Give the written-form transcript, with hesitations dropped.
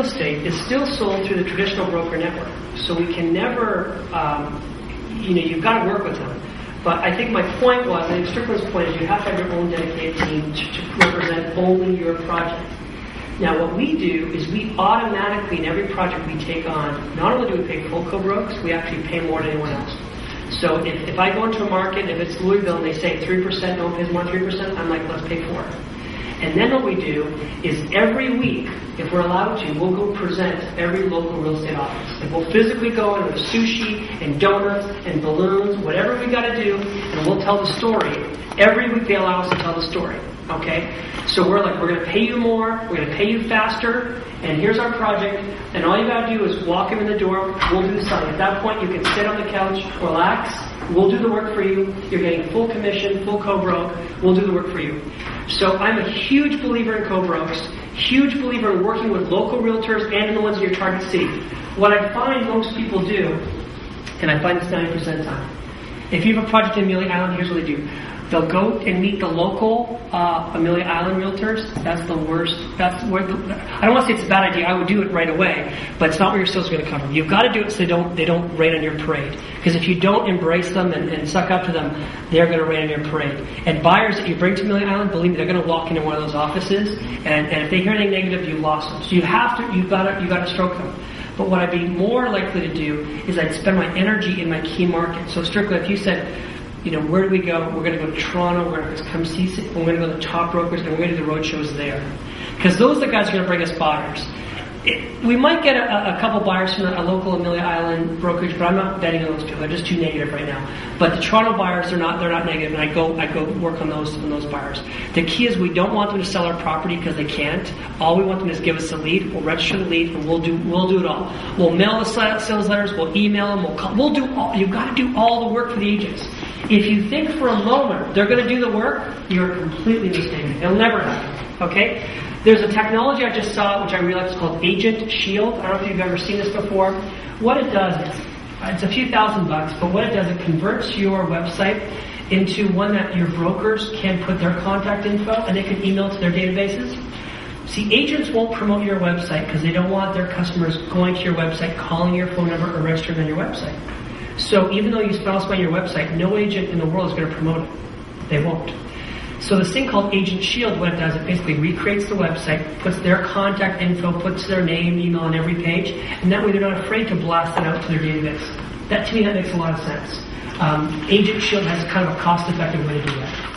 estate is still sold through the traditional broker network. So we can never, you've got to work with them. But I think my point was, and Strickland's point is, you have to have your own dedicated team to represent only your project. Now what we do is we automatically, in every project we take on, not only do we pay full co-brokes, we actually pay more than anyone else. So if I go into a market, if it's Louisville and they say 3%, no one pays more than 3%, I'm like, let's pay 4%. And then what we do is every week, if we're allowed to, we'll go present every local real estate office. And we'll physically go in with sushi and donuts and balloons, whatever we got to do, and we'll tell the story. Every week they allow us to tell the story. Okay? So we're like, we're going to pay you more, we're going to pay you faster, and here's our project, and all you got to do is walk him in the door, we'll do the selling. At that point, you can sit on the couch, relax, we'll do the work for you, you're getting full commission, full co-broke, we'll do the work for you. So I'm a huge believer in co-brokes, huge believer in working with local realtors and in the ones in your target city. What I find most people do, and I find this 90% of the time, if you have a project in Amelia Island, here's what they do. They'll go and meet the local Amelia Island realtors. That's the worst. That's where I don't want to say it's a bad idea. I would do it right away, but it's not what your sales are going to cover. You've got to do it so they don't rain on your parade. Because if you don't embrace them and suck up to them, they're going to rain on your parade. And buyers that you bring to Amelia Island, believe me, they're going to walk into one of those offices, and if they hear anything negative, you lost them. So you've got to stroke them. But what I'd be more likely to do is I'd spend my energy in my key market. So strictly, if you said, where do we go? We're going to go to Toronto, we're going to come see, we're going to go to the top brokers, and we're going to do the road shows there. Because those are the guys who are going to bring us buyers. We might get a couple buyers from a local Amelia Island brokerage, but I'm not betting on those people. They're just too negative right now. But the Toronto buyers, they're not negative, and I go work on those buyers. The key is we don't want them to sell our property because they can't. All we want them to is give us a lead. We'll register the lead, and we'll do it all. We'll mail the sales letters. We'll email them. We'll do all. You've got to do all the work for the agents. If you think for a moment they're going to do the work, you're completely mistaken. It'll never happen. Okay? There's a technology I just saw, which I realized is called Agent Shield. I don't know if you've ever seen this before. What it does is, it's a few $1,000, but what it does, it converts your website into one that your brokers can put their contact info and they can email to their databases. See, agents won't promote your website because they don't want their customers going to your website, calling your phone number, or registering on your website. So even though you spend all this money on your website, no agent in the world is going to promote it. They won't. So this thing called Agent Shield, what it does, it basically recreates the website, puts their contact info, puts their name, email on every page, and that way they're not afraid to blast it out to their database. To me, that makes a lot of sense. Agent Shield has kind of a cost-effective way to do that.